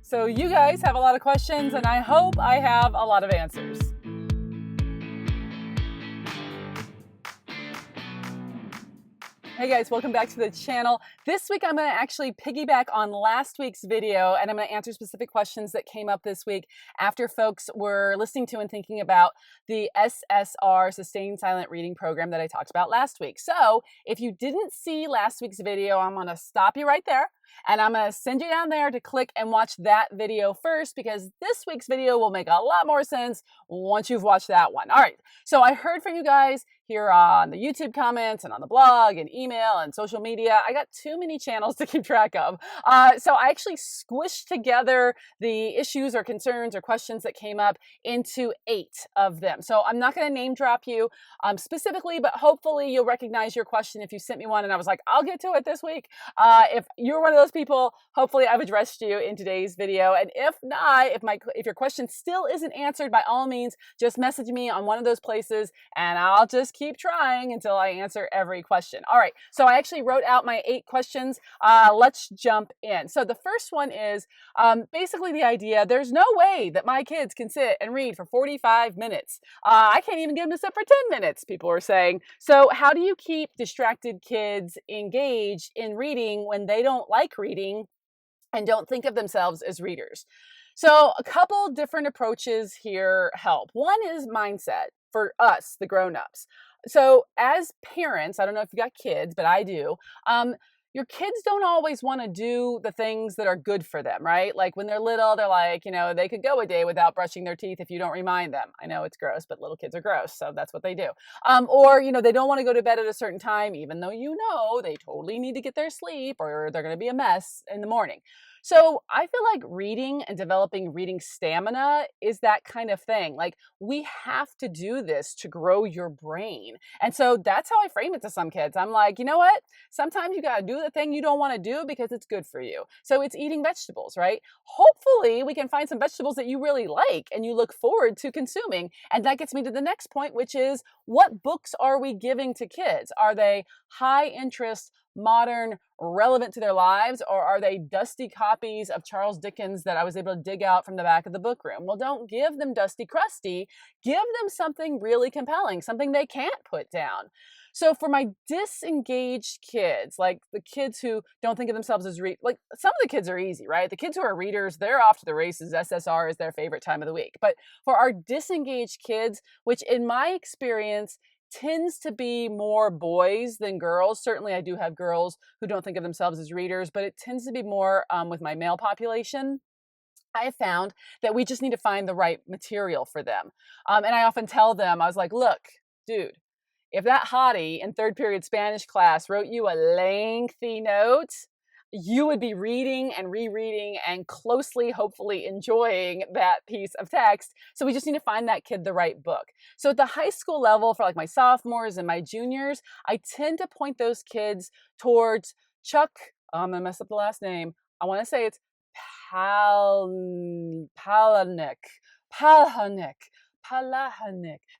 So you guys have a lot of questions, and I hope I have a lot of answers. Hey guys, welcome back to the channel. This week I'm going to actually piggyback on last week's video, and I'm going to answer specific questions that came up this week after folks were listening to and thinking about the SSR Sustained Silent Reading Program that I talked about last week. So if you didn't see last week's video, I'm going to stop you right there, and I'm going to send you down there to click and watch that video first, because this week's video will make a lot more sense once you've watched that one. All right, so I heard from you guys here on the YouTube comments and on the blog and email and social media. I got too many channels to keep track of. So I actually squished together the issues or concerns or questions that came up into 8 of them. So I'm not going to name drop you specifically, but hopefully you'll recognize your question if you sent me one and I was like, I'll get to it this week. If you're one of those people, hopefully I've addressed you in today's video. And if not, if your question still isn't answered, by all means, just message me on one of those places and I'll just keep trying until I answer every question. All right, so I actually wrote out my 8 questions. Let's jump in. So the first one is basically the idea, there's no way that my kids can sit and read for 45 minutes. I can't even get them to sit for 10 minutes, people are saying. So how do you keep distracted kids engaged in reading when they don't like reading and don't think of themselves as readers? So a couple different approaches here help. One is mindset for us, the grown-ups. So as parents, I don't know if you got kids, but I do, your kids don't always want to do the things that are good for them, right? Like when they're little, they're like, they could go a day without brushing their teeth if you don't remind them. I know it's gross, but little kids are gross, so that's what they do. Or they don't want to go to bed at a certain time, even though they totally need to get their sleep or they're going to be a mess in the morning. So I feel like reading and developing reading stamina is that kind of thing. Like we have to do this to grow your brain. And so that's how I frame it to some kids. I'm like, you know what? Sometimes you got to do the thing you don't want to do because it's good for you. So it's eating vegetables, right? Hopefully we can find some vegetables that you really like and you look forward to consuming. And that gets me to the next point, which is, what books are we giving to kids? Are they high interest, modern, relevant to their lives, or are they dusty copies of Charles Dickens that I was able to dig out from the back of the book room? Well, don't give them dusty crusty. Give them something really compelling, something they can't put down. So for my disengaged kids, like the kids who don't think of themselves as like some of the kids are easy, right? The kids who are readers, they're off to the races. SSR is their favorite time of the week. But for our disengaged kids, which in my experience tends to be more boys than girls. Certainly I do have girls who don't think of themselves as readers, but it tends to be more with my male population. I found that we just need to find the right material for them. And I often tell them, I was like, look, dude, if that hottie in 3rd period Spanish class wrote you a lengthy note, you would be reading and rereading and closely, hopefully enjoying that piece of text. So we just need to find that kid the right book. So at the high school level, for like my sophomores and my juniors, I tend to point those kids towards Chuck, I'm going to mess up the last name. I want to say it's Palahniuk,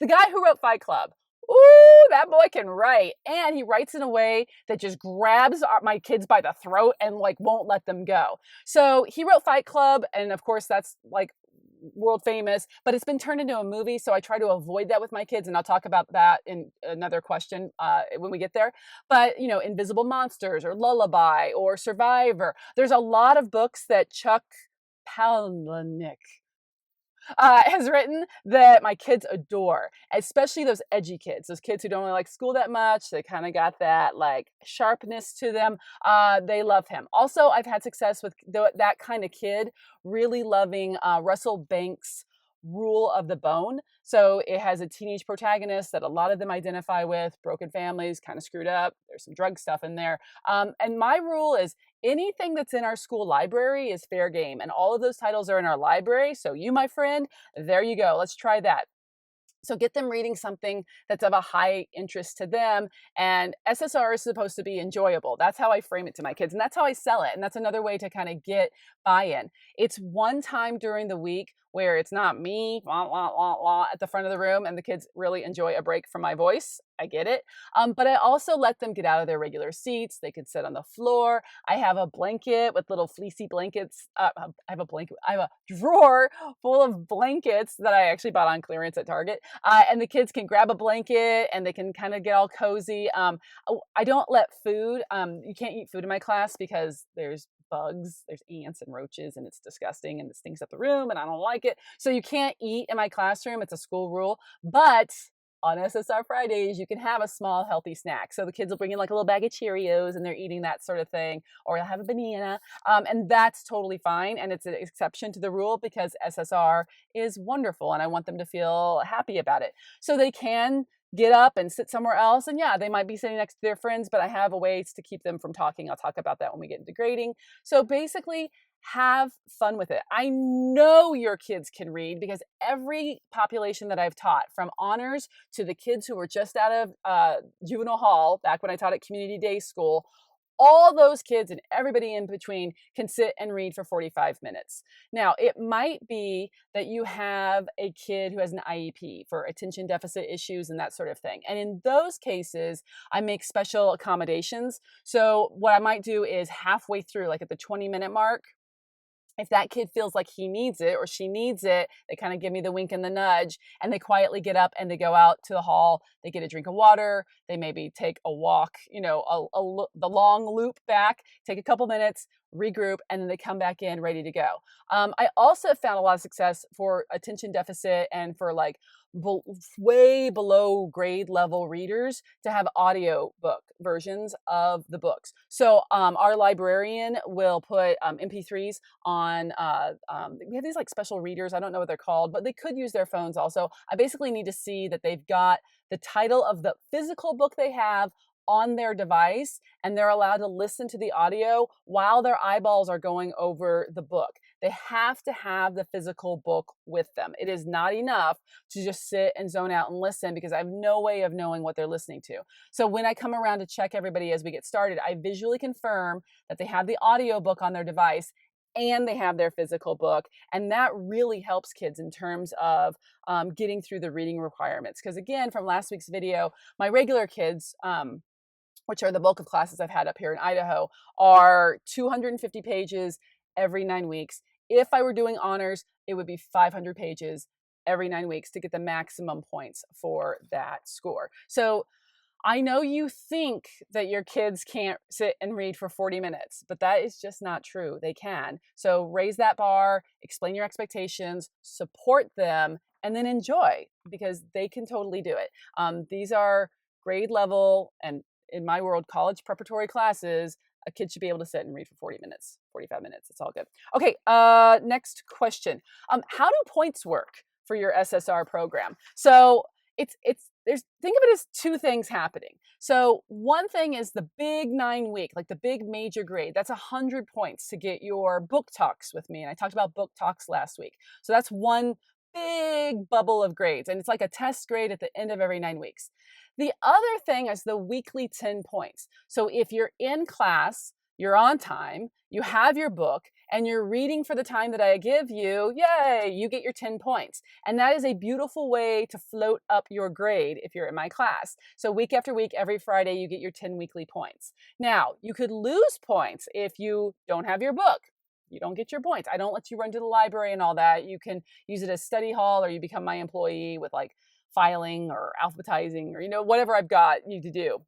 the guy who wrote Fight Club. Ooh, that boy can write. And he writes in a way that just grabs my kids by the throat and like won't let them go. So he wrote Fight Club. And of course, that's like world famous, but it's been turned into a movie. So I try to avoid that with my kids. And I'll talk about that in another question when we get there. But, Invisible Monsters or Lullaby or Survivor. There's a lot of books that Chuck Palahniuk has written that my kids adore, especially those edgy kids, those kids who don't really like school that much. They kind of got that like sharpness to them. They love him. Also, I've had success with that kind of kid really loving Russell Banks' Rule of the Bone. So it has a teenage protagonist that a lot of them identify with, broken families, kind of screwed up. There's some drug stuff in there. And my rule is anything that's in our school library is fair game. And all of those titles are in our library. So you, my friend, there you go. Let's try that. So get them reading something that's of a high interest to them. And SSR is supposed to be enjoyable. That's how I frame it to my kids. And that's how I sell it. And that's another way to kind of get buy-in. It's one time during the week where it's not me at the front of the room and the kids really enjoy a break from my voice. I get it. But I also let them get out of their regular seats. They could sit on the floor. I have a blanket with little fleecy blankets. I have a drawer full of blankets that I actually bought on clearance at Target. And the kids can grab a blanket and they can kind of get all cozy. I don't let food, you can't eat food in my class because there's bugs, there's ants and roaches, and it's disgusting and it stinks up the room and I don't like it. So you can't eat in my classroom. It's a school rule. But on SSR Fridays, you can have a small healthy snack. So the kids will bring in like a little bag of Cheerios and they're eating that sort of thing, or they'll have a banana. And that's totally fine. And it's an exception to the rule because SSR is wonderful and I want them to feel happy about it. So they can get up and sit somewhere else. And yeah, they might be sitting next to their friends, but I have a ways to keep them from talking. I'll talk about that when we get into grading. So basically, have fun with it. I know your kids can read because every population that I've taught, from honors to the kids who were just out of juvenile hall, back when I taught at community day school, all those kids and everybody in between can sit and read for 45 minutes. Now, it might be that you have a kid who has an IEP for attention deficit issues and that sort of thing. And in those cases, I make special accommodations. So what I might do is halfway through, like at the 20-minute mark, if that kid feels like he needs it or she needs it, they kind of give me the wink and the nudge and they quietly get up and they go out to the hall. They get a drink of water. They maybe take a walk, the long loop back, take a couple minutes, regroup, and then they come back in ready to go. I also found a lot of success for attention deficit and for like way below grade level readers to have audio book versions of the books. So our librarian will put MP3s on, we have these like special readers. I don't know what they're called, but they could use their phones also. I basically need to see that they've got the title of the physical book they have on their device, and they're allowed to listen to the audio while their eyeballs are going over the book. They have to have the physical book with them. It is not enough to just sit and zone out and listen because I have no way of knowing what they're listening to. So when I come around to check everybody as we get started, I visually confirm that they have the audio book on their device and they have their physical book. And that really helps kids in terms of getting through the reading requirements. Because again, from last week's video, my regular kids, which are the bulk of classes I've had up here in Idaho, are 250 pages every 9 weeks. If I were doing honors, it would be 500 pages every 9 weeks to get the maximum points for that score. So I know you think that your kids can't sit and read for 40 minutes, but that is just not true. They can. So raise that bar, explain your expectations, support them, and then enjoy because they can totally do it. These are grade level and, in my world, college preparatory classes. A kid should be able to sit and read for 40 minutes, 45 minutes. It's all good. Okay, next question. How do points work for your SSR program? So think of it as two things happening. So one thing is the big 9 week, like the big major grade. That's 100 points to get your book talks with me. And I talked about book talks last week. So that's one big bubble of grades. And it's like a test grade at the end of every 9 weeks. The other thing is the weekly 10 points. So if you're in class, you're on time, you have your book, and you're reading for the time that I give you, yay, you get your 10 points. And that is a beautiful way to float up your grade if you're in my class. So week after week, every Friday, you get your 10 weekly points. Now, you could lose points if you don't have your book. You don't get your points. I don't let you run to the library and all that. You can use it as study hall, or you become my employee with like filing or alphabetizing or, whatever I've got you to do.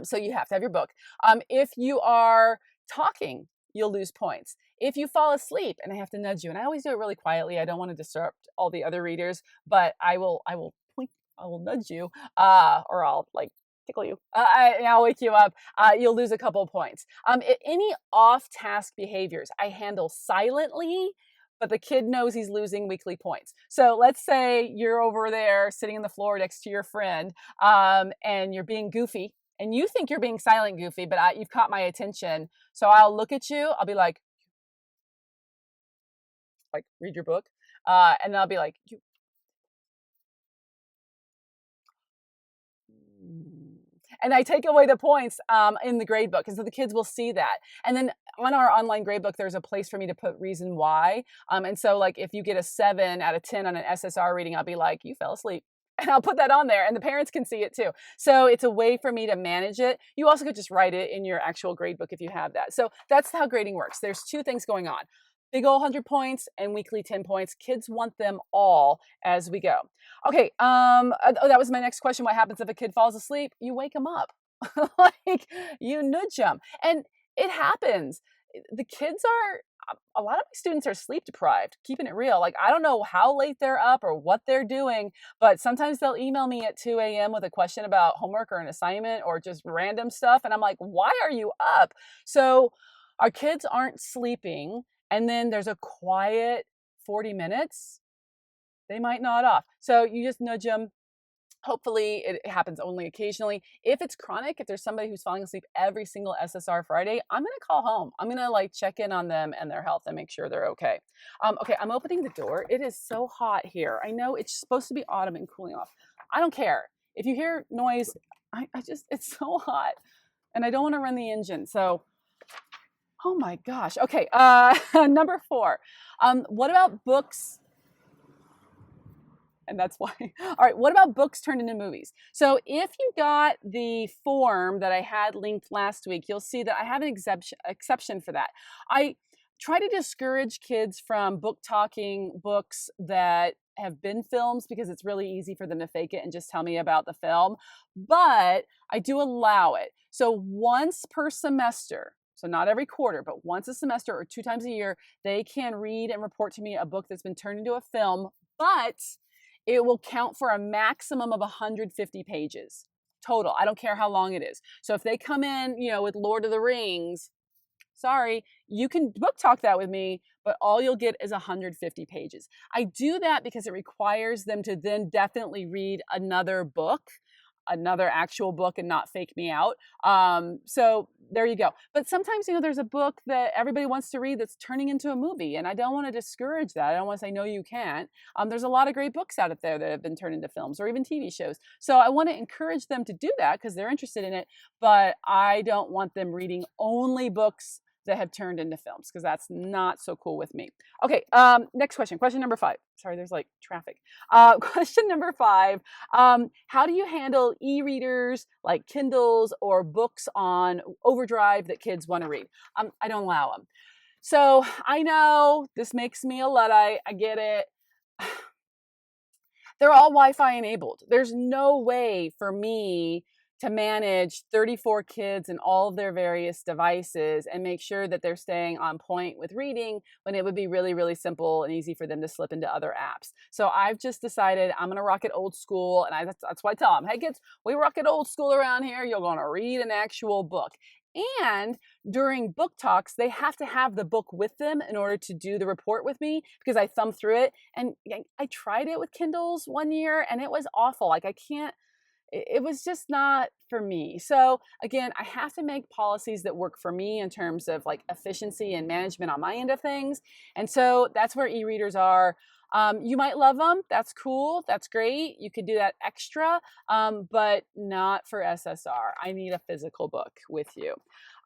So you have to have your book. If you are talking, you'll lose points. If you fall asleep and I have to nudge you, and I always do it really quietly, I don't want to disrupt all the other readers, but I will nudge you, or I'll like tickle you, and I'll wake you up. You'll lose a couple of points. Any off-task behaviors I handle silently, but the kid knows he's losing weekly points. So let's say you're over there sitting on the floor next to your friend, and you're being goofy, and you think you're being silent goofy, but you've caught my attention. So I'll look at you. I'll be like, read your book. And then I'll be like, and I take away the points in the grade book. And so the kids will see that. And then on our online grade book, there's a place for me to put reason why. And so like if you get a 7 out of 10 on an SSR reading, I'll be like, you fell asleep. And I'll put that on there and the parents can see it too. So it's a way for me to manage it. You also could just write it in your actual grade book if you have that. So that's how grading works. There's 2 things going on. Big old 100 points and weekly 10 points. Kids want them all as we go. Okay, that was my next question. What happens if a kid falls asleep? You wake them up. Like you nudge them. And it happens. The kids are, a lot of my students are sleep deprived, keeping it real. Like, I don't know how late they're up or what they're doing, but sometimes they'll email me at 2 a.m. with a question about homework or an assignment or just random stuff. And I'm like, why are you up? So our kids aren't sleeping. And then there's a quiet 40 minutes. They might nod off. So you just nudge them. Hopefully it happens only occasionally. If it's chronic, if there's somebody who's falling asleep every single SSR Friday, I'm going to call home. I'm going to like check in on them and their health and make sure they're okay. Okay, I'm opening the door. It is so hot here. I know it's supposed to be autumn and cooling off. I don't care. If you hear noise, it's so hot and I don't want to run the engine. So, oh my gosh. Okay, number 4. What about books? And that's why. All right, what about books turned into movies? So if you got the form that I had linked last week, you'll see that I have an exception for that. I try to discourage kids from book talking books that have been films because it's really easy for them to fake it and just tell me about the film. But I do allow it. So once per semester, so not every quarter, but once a semester or 2 times a year, they can read and report to me a book that's been turned into a film, but it will count for a maximum of 150 pages total. I don't care how long it is. So if they come in, with Lord of the Rings, sorry, you can book talk that with me, but all you'll get is 150 pages. I do that because it requires them to then definitely read another book, another actual book, and not fake me out. So there you go. But sometimes, there's a book that everybody wants to read that's turning into a movie, and I don't want to discourage that. I don't want to say, no, you can't. There's a lot of great books out there that have been turned into films or even TV shows. So I want to encourage them to do that because they're interested in it, but I don't want them reading only books that have turned into films because that's not so cool with me. Okay, next question. Question number 5. Sorry, there's like traffic. Question number 5. How do you handle e-readers like Kindles or books on overdrive that kids want to read? I don't allow them. So I know this makes me a Luddite. I get it. They're all Wi-Fi enabled. There's no way for me to manage 34 kids and all of their various devices and make sure that they're staying on point with reading when it would be really, really simple and easy for them to slip into other apps. So I've just decided I'm going to rock it old school. And that's why I tell them, hey kids, we rock it old school around here. You're going to read an actual book. And during book talks, they have to have the book with them in order to do the report with me because I thumb through it. And I tried it with Kindles one year and it was awful. Like it was just not for me. So again, I have to make policies that work for me in terms of like efficiency and management on my end of things. And so that's where e-readers are. You might love them. That's cool. That's great. You could do that extra, but not for SSR. I need a physical book with you.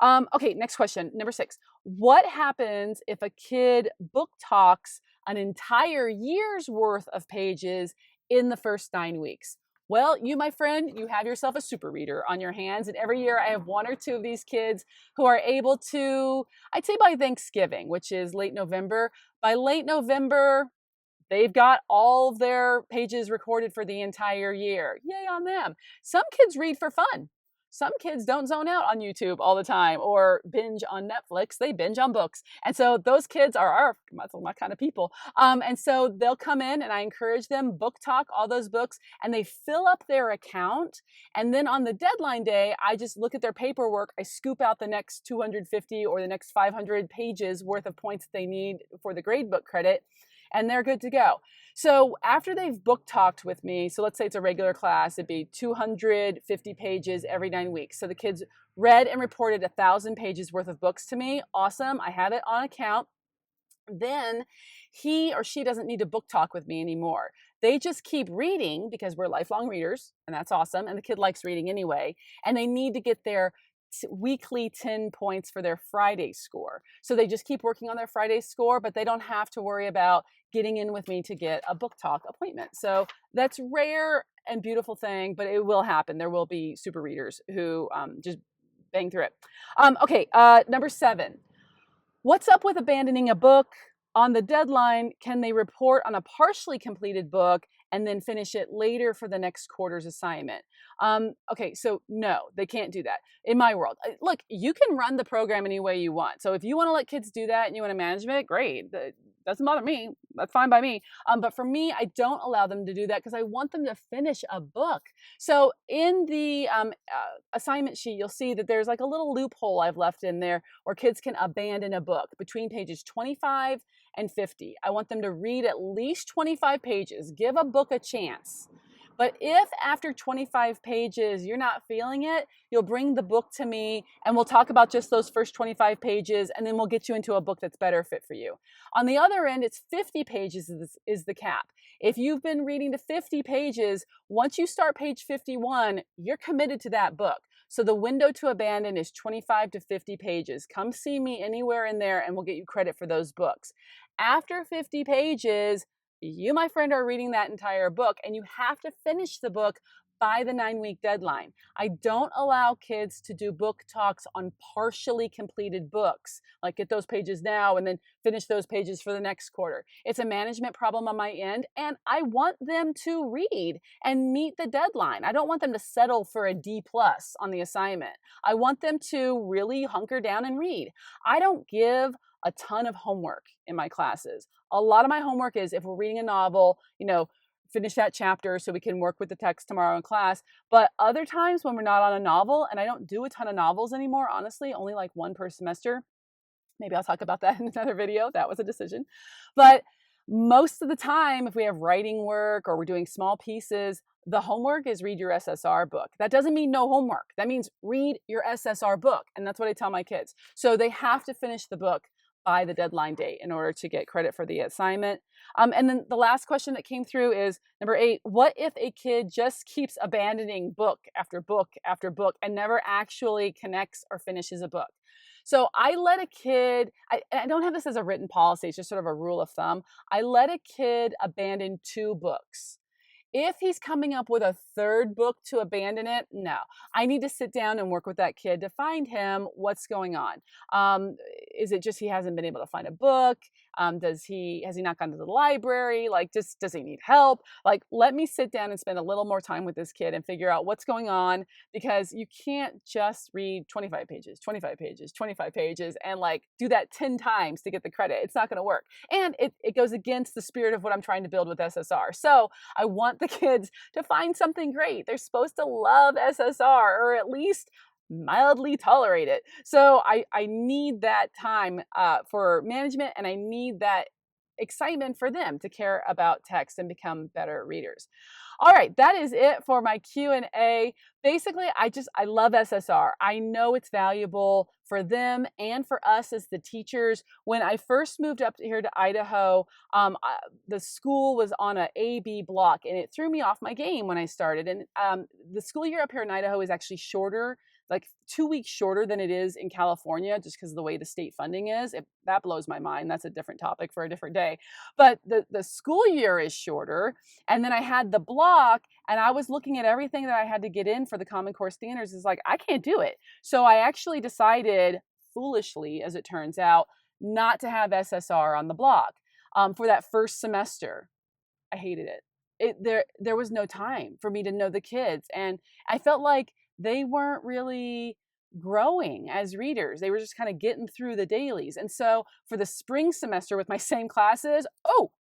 Okay, next question, number 6. What happens if a kid book talks an entire year's worth of pages in the first 9 weeks? Well, you, my friend, you have yourself a super reader on your hands. And every year I have 1 or 2 of these kids who are able to, I'd say by Thanksgiving, which is late November. By late November, they've got all of their pages recorded for the entire year. Yay on them. Some kids read for fun. Some kids don't zone out on YouTube all the time or binge on Netflix. They binge on books. And so those kids are my kind of people. And so they'll come in and I encourage them, book talk all those books, and they fill up their account. And then on the deadline day, I just look at their paperwork. I scoop out the next 250 or the next 500 pages worth of points that they need for the gradebook credit, and they're good to go. So after they've book talked with me, so let's say it's a regular class, it'd be 250 pages every 9 weeks. So the kids read and reported 1,000 pages worth of books to me. Awesome. I have it on account. Then he or she doesn't need to book talk with me anymore. They just keep reading because we're lifelong readers, and that's awesome. And the kid likes reading anyway. And they need to get their weekly 10 points for their Friday score. So they just keep working on their Friday score, but they don't have to worry about getting in with me to get a book talk appointment. So that's rare and beautiful thing, but it will happen. There will be super readers who just bang through it. Okay, number 7. What's up with abandoning a book on the deadline? Can they report on a partially completed book and then finish it later for the next quarter's assignment? Okay, so no, they can't do that in my world. Look, you can run the program any way you want. So if you want to let kids do that and you want to manage it, great. That doesn't bother me. That's fine by me. But for me, I don't allow them to do that because I want them to finish a book. So in the assignment sheet, you'll see that there's like a little loophole I've left in there where kids can abandon a book between pages 25 and 50. I want them to read at least 25 pages, give a book a chance. But if after 25 pages you're not feeling it, you'll bring the book to me and we'll talk about just those first 25 pages, and then we'll get you into a book that's better fit for you. On the other end, it's 50 pages is the cap. If you've been reading to 50 pages, once you start page 51, you're committed to that book. So the window to abandon is 25 to 50 pages. Come see me anywhere in there and we'll get you credit for those books. After 50 pages, you, my friend, are reading that entire book, and you have to finish the book by the 9-week deadline. I don't allow kids to do book talks on partially completed books, like get those pages now and then finish those pages for the next quarter. It's a management problem on my end, and I want them to read and meet the deadline. I don't want them to settle for a D+ on the assignment. I want them to really hunker down and read. I don't give a ton of homework in my classes. A lot of my homework is if we're reading a novel, finish that chapter so we can work with the text tomorrow in class. But other times when we're not on a novel, and I don't do a ton of novels anymore, honestly, only like one per semester. Maybe I'll talk about that in another video. That was a decision. But most of the time, if we have writing work or we're doing small pieces, the homework is read your SSR book. That doesn't mean no homework. That means read your SSR book. And that's what I tell my kids. So they have to finish the book by the deadline date in order to get credit for the assignment. And then the last question that came through is number 8. What if a kid just keeps abandoning book after book after book and never actually connects or finishes a book? So I let a kid, I don't have this as a written policy, it's just sort of a rule of thumb. I let a kid abandon 2 books. If he's coming up with a 3rd book to abandon it, no. I need to sit down and work with that kid to find him what's going on. Is it just he hasn't been able to find a book? Has he not gone to the library? Does he need help? Let me sit down and spend a little more time with this kid and figure out what's going on, because you can't just read 25 pages, 25 pages, 25 pages, and do that 10 times to get the credit. It's not going to work. And it goes against the spirit of what I'm trying to build with SSR. So I want the kids to find something great. They're supposed to love SSR, or at least mildly tolerate it. So I need that time for management, and I need that excitement for them to care about text and become better readers. All right, that is it for my Q&A. Basically, I love SSR. I know it's valuable for them and for us as the teachers. When I first moved up here to Idaho, the school was on a A-B block, and it threw me off my game when I started. And the school year up here in Idaho is actually shorter, like 2 weeks shorter than it is in California, just because of the way the state funding is. That blows my mind. That's a different topic for a different day. But the school year is shorter. And then I had the block, and I was looking at everything that I had to get in for the Common Core standards. It's I can't do it. So I actually decided, foolishly as it turns out, not to have SSR on the block for that first semester. I hated it. There was no time for me to know the kids. And I felt like they weren't really growing as readers. They were just kind of getting through the dailies. And so for the spring semester with my same classes,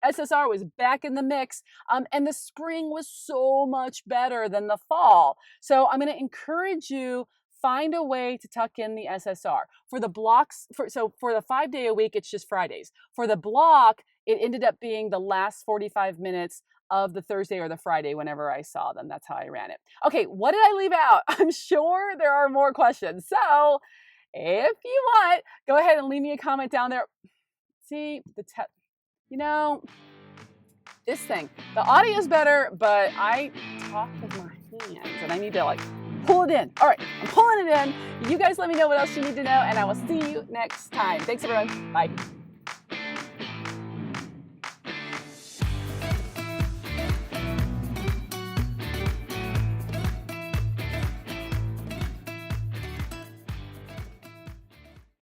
SSR was back in the mix. And the spring was so much better than the fall. So I'm going to encourage you, find a way to tuck in the SSR. For the blocks, for the 5-day a week, it's just Fridays. For the block, it ended up being the last 45 minutes of the Thursday or the Friday whenever I saw them. That's how I ran it. Okay, what did I leave out? I'm sure there are more questions. So if you want, go ahead and leave me a comment down there. See, this thing. The audio is better, but I talk with my hands and I need to like pull it in. All right, I'm pulling it in. You guys let me know what else you need to know, and I will see you next time. Thanks, everyone. Bye.